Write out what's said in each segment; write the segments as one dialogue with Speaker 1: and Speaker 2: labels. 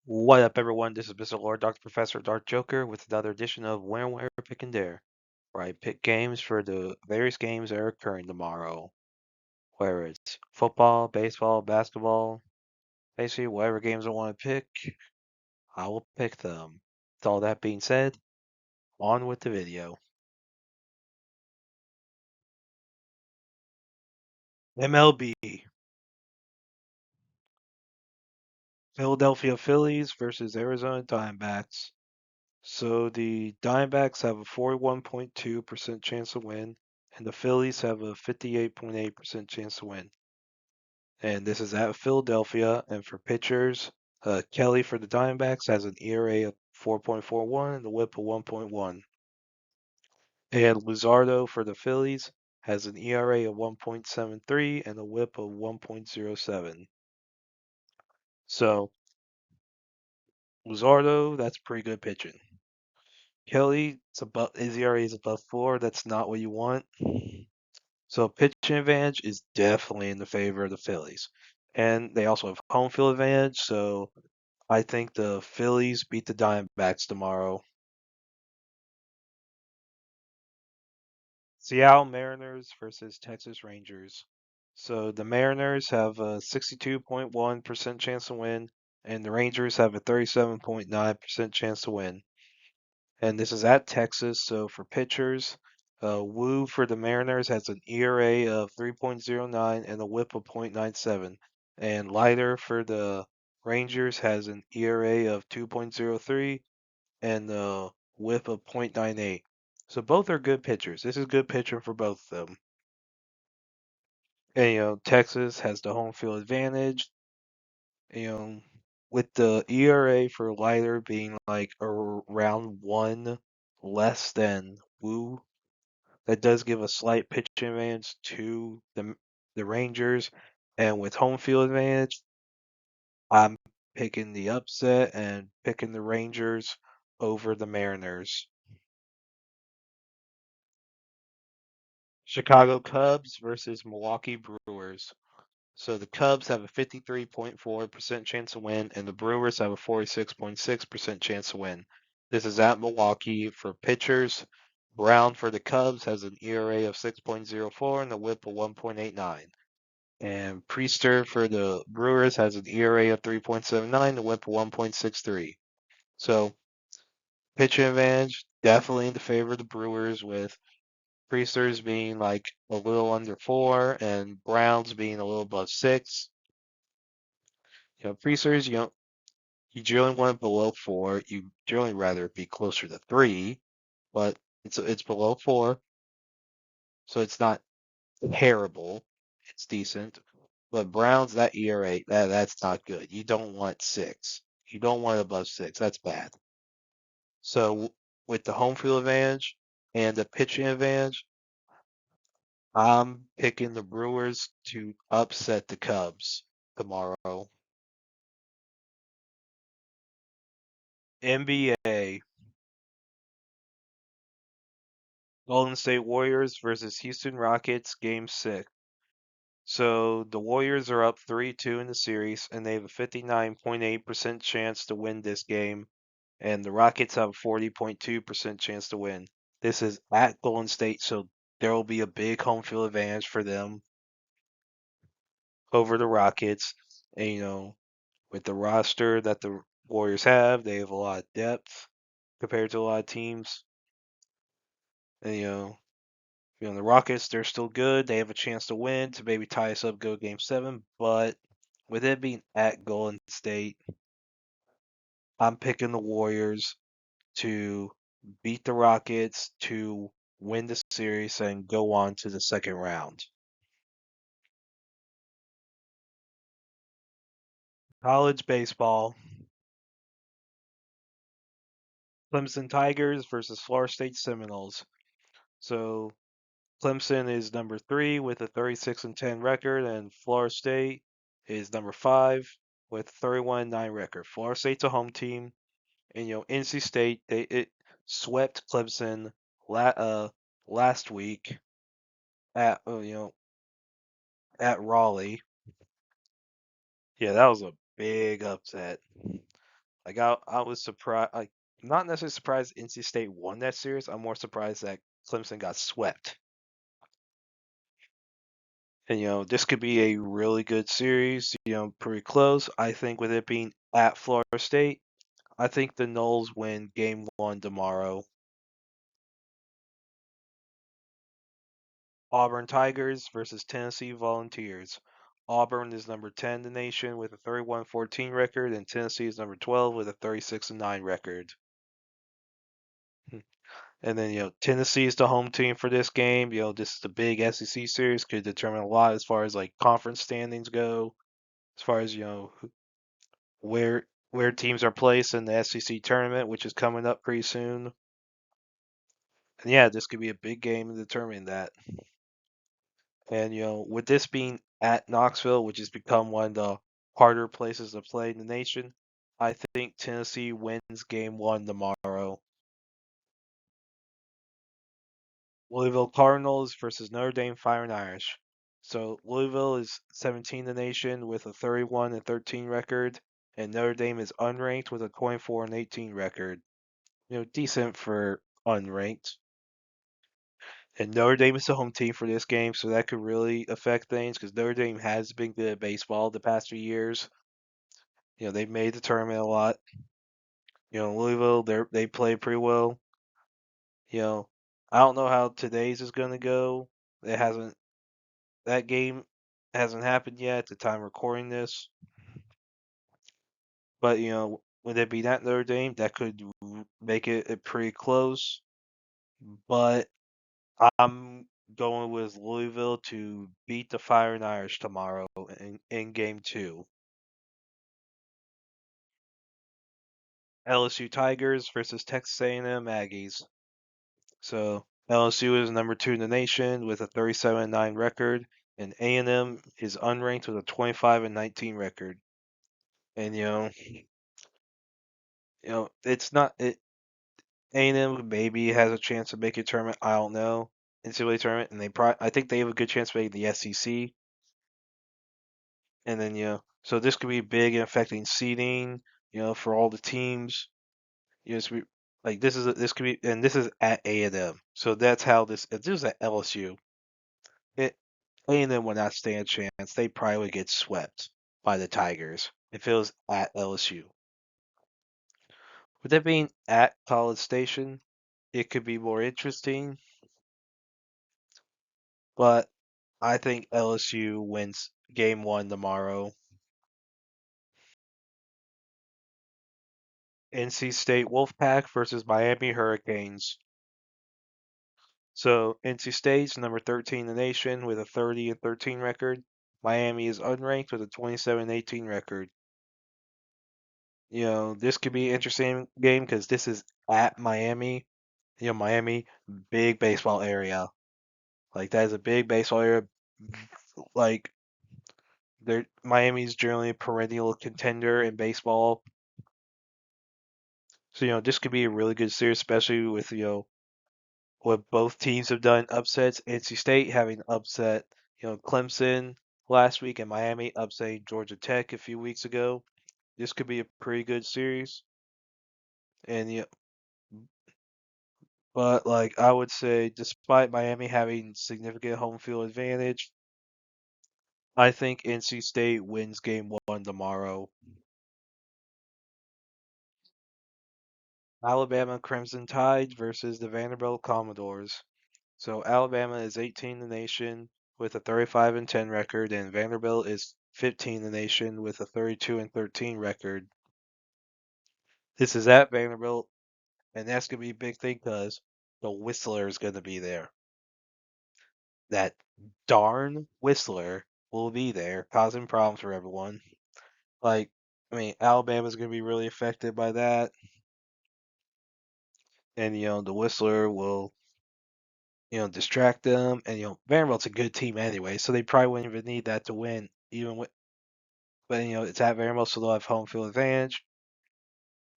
Speaker 1: What up, everyone? This is Mr. Lord, Dr. Professor, Dark Joker, with another edition of Where, Pick, and Dare, where I pick games for the various games that are occurring tomorrow. Whether it's football, baseball, basketball, basically whatever games I want to pick, I will pick them. With all that being said, on with the video. MLB, Philadelphia Phillies versus Arizona Diamondbacks. So the Diamondbacks have a 41.2% chance to win, and the Phillies have a 58.8% chance to win. And this is at Philadelphia. And for pitchers, Kelly for the Diamondbacks has an ERA of 4.41 and a WHIP of 1.1. And Luzardo for the Phillies has an ERA of 1.73 and a WHIP of 1.07. So Luzardo, that's pretty good pitching. Kelly, his ERA is above 4. That's not what you want. So pitching advantage is definitely in the favor of the Phillies. And they also have home field advantage, so I think the Phillies beat the Diamondbacks tomorrow. Seattle Mariners versus Texas Rangers. So the Mariners have a 62.1% chance to win, and the Rangers have a 37.9% chance to win. And this is at Texas, so for pitchers, Wu for the Mariners has an ERA of 3.09 and a WHIP of .97, and Leiter for the Rangers has an ERA of 2.03 and a WHIP of .98. So both are good pitchers. This is good pitching for both of them. And Texas has the home field advantage. You know, with the ERA for Leiter being like around 1 less than Wu, that does give a slight pitching advantage to the Rangers. And with home field advantage, I'm picking the upset and picking the Rangers over the Mariners. Chicago Cubs versus Milwaukee Brewers. So the Cubs have a 53.4% chance to win, and the Brewers have a 46.6% chance to win. This is at Milwaukee. For pitchers, Brown for the Cubs has an ERA of 6.04 and a WHIP of 1.89. And Priester for the Brewers has an ERA of 3.79 and a WHIP of 1.63. So pitching advantage definitely in the favor of the Brewers, with Priesters being like a little under 4 and Browns being a little above 6. Priesters, you generally want it below 4. You generally rather it be closer to 3, but it's below 4, so it's not terrible. It's decent. But Browns, that ERA, that's not good. You don't want 6. You don't want it above 6. That's bad. So with the home field advantage and the pitching advantage, I'm picking the Brewers to upset the Cubs tomorrow. NBA, Golden State Warriors versus Houston Rockets, Game 6. So the Warriors are up 3-2 in the series, and they have a 59.8% chance to win this game, and the Rockets have a 40.2% chance to win. This is at Golden State, so there will be a big home field advantage for them over the Rockets. And with the roster that the Warriors have, they have a lot of depth compared to a lot of teams. And the Rockets, they're still good. They have a chance to win, to maybe tie us up, go Game 7. But with it being at Golden State, I'm picking the Warriors to beat the Rockets to win the series and go on to the second round. College baseball, Clemson Tigers versus Florida State Seminoles. So Clemson is number 3 with a 36-10 record, and Florida State is number 5 with a 31-9 record. Florida State's a home team, and NC State it swept Clemson last week at at Raleigh. Yeah, that was a big upset. Like I was surprised. Like not necessarily surprised NC State won that series. I'm more surprised that Clemson got swept. And this could be a really good series. Pretty close. I think with it being at Florida State, I think the Noles win Game 1 tomorrow. Auburn Tigers versus Tennessee Volunteers. Auburn is number 10 in the nation with a 31-14 record, and Tennessee is number 12 with a 36-9 record. And then, Tennessee is the home team for this game. This is the big SEC series, could determine a lot as far as like conference standings go, as far as, where teams are placed in the SEC tournament, which is coming up pretty soon. And yeah, this could be a big game in determining that. And with this being at Knoxville, which has become one of the harder places to play in the nation, I think Tennessee wins Game 1 tomorrow. Louisville Cardinals versus Notre Dame Fighting Irish. So Louisville is 17 in the nation with a 31-13 record, and Notre Dame is unranked with a 24-18 record. Decent for unranked. And Notre Dame is the home team for this game, so that could really affect things because Notre Dame has been good at baseball the past few years. They've made the tournament a lot. Louisville, they play pretty well. I don't know how today's is gonna go. It hasn't that game hasn't happened yet at the time of recording this. But would it be that Notre Dame? That could make it pretty close. But I'm going with Louisville to beat the Fighting Irish tomorrow in Game 2. LSU Tigers versus Texas A&M Aggies. So LSU is number 2 in the nation with a 37-9 record, and A&M is unranked with a 25-19 record. And it's not it. A&M maybe has a chance to make a tournament. I don't know. NCAA tournament, and I think they have a good chance of making the SEC. And then so this could be big in affecting seeding. For all the teams. Like this could be, and this is at A&M. So that's how this. If this is at LSU, it A&M would not stand a chance. They probably would get swept by the Tigers if it was at LSU. With that being at College Station, it could be more interesting, but I think LSU wins Game 1 tomorrow. NC State Wolfpack versus Miami Hurricanes. So NC State's number 13 in the nation with a 30-13 record. Miami is unranked with a 27-18 record. This could be an interesting game because this is at Miami. Miami, big baseball area. Like that is a big baseball area. Like Miami's generally a perennial contender in baseball. So this could be a really good series, especially with what both teams have done upsets. NC State having upset Clemson last week, and Miami upsetting Georgia Tech a few weeks ago. This could be a pretty good series. And but like I would say, despite Miami having significant home field advantage, I think NC State wins Game 1 tomorrow. Alabama Crimson Tide versus the Vanderbilt Commodores. So Alabama is 18 in the nation with a 35-10 record, and Vanderbilt is 15 in the nation with a 32-13 record. This is at Vanderbilt, and that's gonna be a big thing because the Whistler is gonna be there. That darn Whistler will be there, causing problems for everyone. Like, Alabama's gonna be really affected by that, and the Whistler will distract them. And Vanderbilt's a good team anyway, so they probably wouldn't even need that to win, even with. But it's at Vanderbilt, so they'll have home field advantage.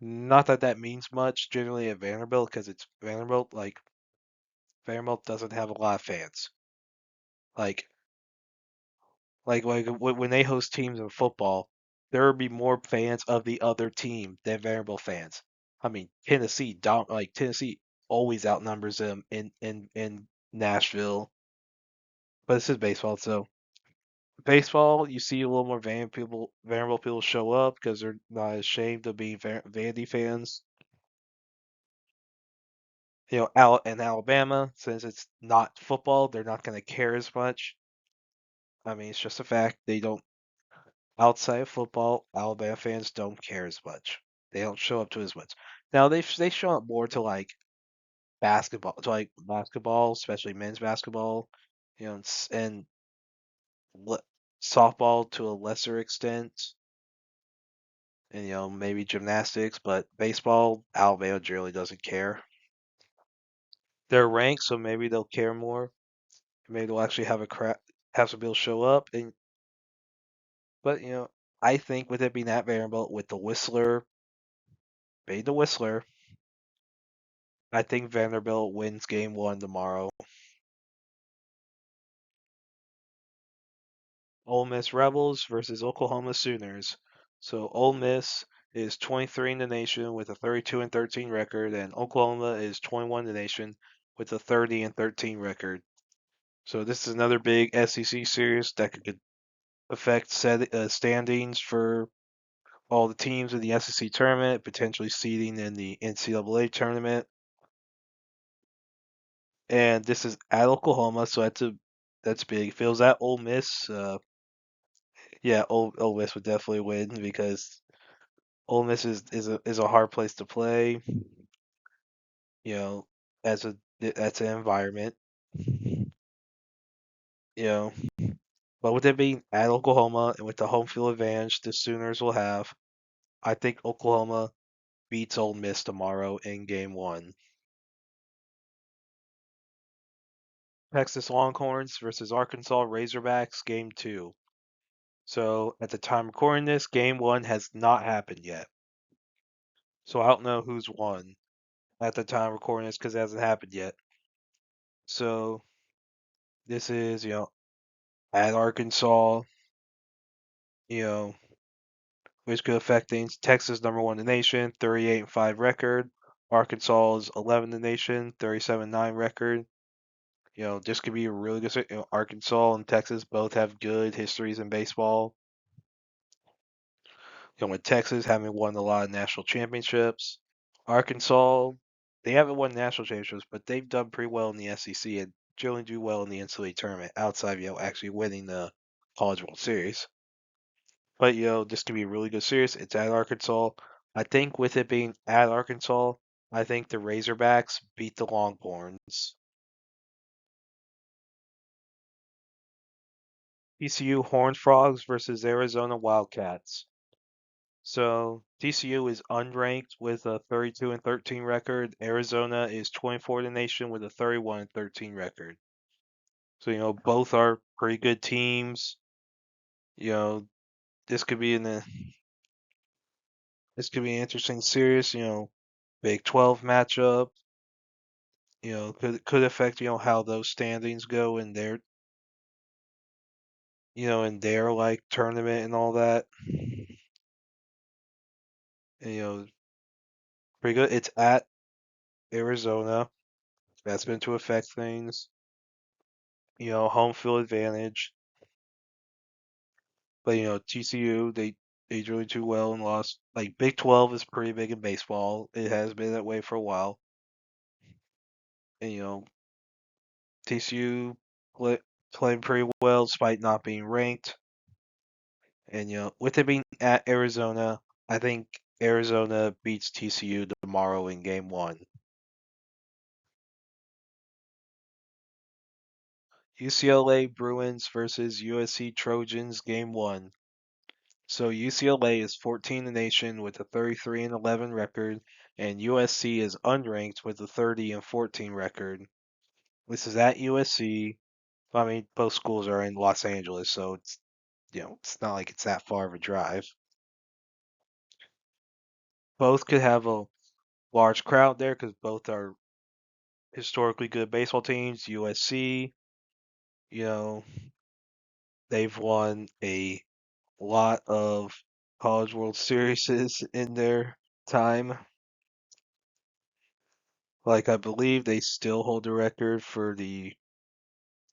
Speaker 1: Not that that means much generally at Vanderbilt because it's Vanderbilt. Like Vanderbilt doesn't have a lot of fans. Like when they host teams in football, there would be more fans of the other team than Vanderbilt fans. I mean, Tennessee always outnumbers them in Nashville. But this is baseball, so baseball you see a little more Vanderbilt people show up because they're not ashamed of being Vandy fans. In Alabama, since it's not football, they're not going to care as much. I mean, it's just a fact. They don't, outside of football, Alabama fans don't care as much. They don't show up to as much. Now they show up more to basketball, especially men's basketball, and le- softball to a lesser extent, and maybe gymnastics. But baseball, Alabama generally doesn't care. They're ranked, so maybe they'll care more. Maybe they'll actually have some people show up. But I think with it being that Vanderbilt with the Whistler, being the Whistler, I think Vanderbilt wins game one tomorrow. Ole Miss Rebels versus Oklahoma Sooners. So Ole Miss is 23 in the nation with a 32-13 record, and Oklahoma is 21 in the nation with a 30-13 record. So this is another big SEC series that could affect standings for all the teams in the SEC tournament, potentially seeding in the NCAA tournament. And this is at Oklahoma, so that's big. If it was at Ole Miss, yeah, Ole Miss would definitely win because Ole Miss is a hard place to play. You know, that's an environment. You know, but with it being at Oklahoma and with the home field advantage the Sooners will have, I think Oklahoma beats Ole Miss tomorrow in game one. Texas Longhorns versus Arkansas Razorbacks, game two. So at the time of recording this, game one has not happened yet. So I don't know who's won at the time of recording this because it hasn't happened yet. So this is, at Arkansas, you know, which could affect things. Texas number one in the nation, 38-5 record. Arkansas is 11 in the nation, 37-9 record. This could be a really good. Arkansas and Texas both have good histories in baseball. With Texas having won a lot of national championships, Arkansas they haven't won national championships, but they've done pretty well in the SEC and generally do well in the NCAA tournament outside of actually winning the College World Series. But this can be a really good series. It's at Arkansas. I think with it being at Arkansas, I think the Razorbacks beat the Longhorns. TCU Horned Frogs versus Arizona Wildcats. So TCU is unranked with a 32-13 record. Arizona is 24 in the nation with a 31-13 record. So both are pretty good teams. You know this could be an interesting series. Big 12 matchup. Could affect how those standings go in their like tournament and all that. And, pretty good. It's at Arizona. That's going to affect things. Home field advantage. But TCU they really do well and lost. Like Big 12 is pretty big in baseball. It has been that way for a while. And TCU playing pretty well despite not being ranked. And with it being at Arizona, I think Arizona beats TCU tomorrow in game one. UCLA Bruins versus USC Trojans game one. So UCLA is 14 in the nation with a 33-11 record, and USC is unranked with a 30-14 record. This is at USC. I mean, both schools are in Los Angeles, so it's not like it's that far of a drive. Both could have a large crowd there because both are historically good baseball teams. USC, you know, they've won a lot of College World Series in their time. Like, I believe they still hold the record for the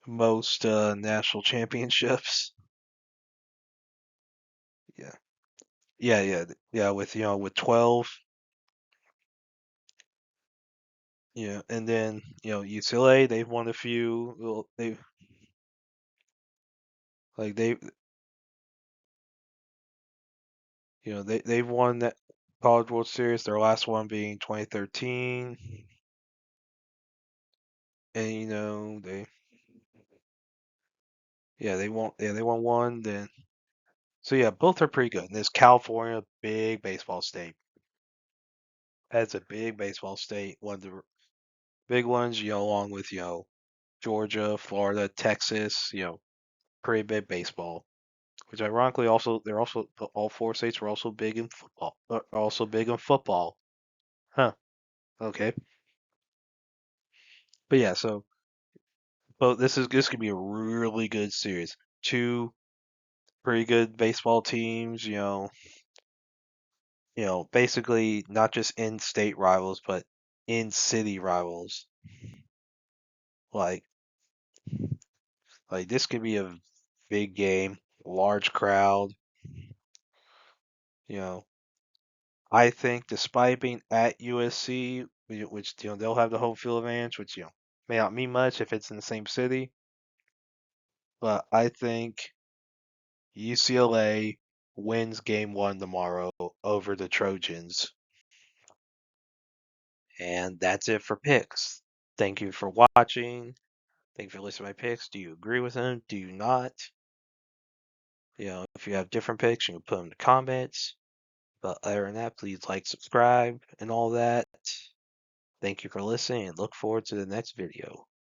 Speaker 1: most national championships. Yeah, yeah. With with 12. Yeah, and then UCLA, they've won a few. Well, like they they've won that College World Series. Their last one being 2013, and they won one. Then so yeah, both are pretty good. And this California, big baseball state. That's a big baseball state. One of the big ones, along with Georgia, Florida, Texas. Pretty big baseball. Which ironically also they're also all four states were also big in football. Are also big in football. Huh. Okay. But yeah, but this could be a really good series. Two pretty good baseball teams, basically not just in-state rivals, but in-city rivals. Like this could be a big game, large crowd. You know, I think despite being at USC, which they'll have the home field advantage, which may not mean much if it's in the same city, but I think UCLA wins game one tomorrow over the Trojans. And that's it for picks. Thank you for watching. Thank you for listening to my picks. Do you agree with them? Do you not? If you have different picks, you can put them in the comments. But other than that, please like, subscribe, and all that. Thank you for listening, and look forward to the next video.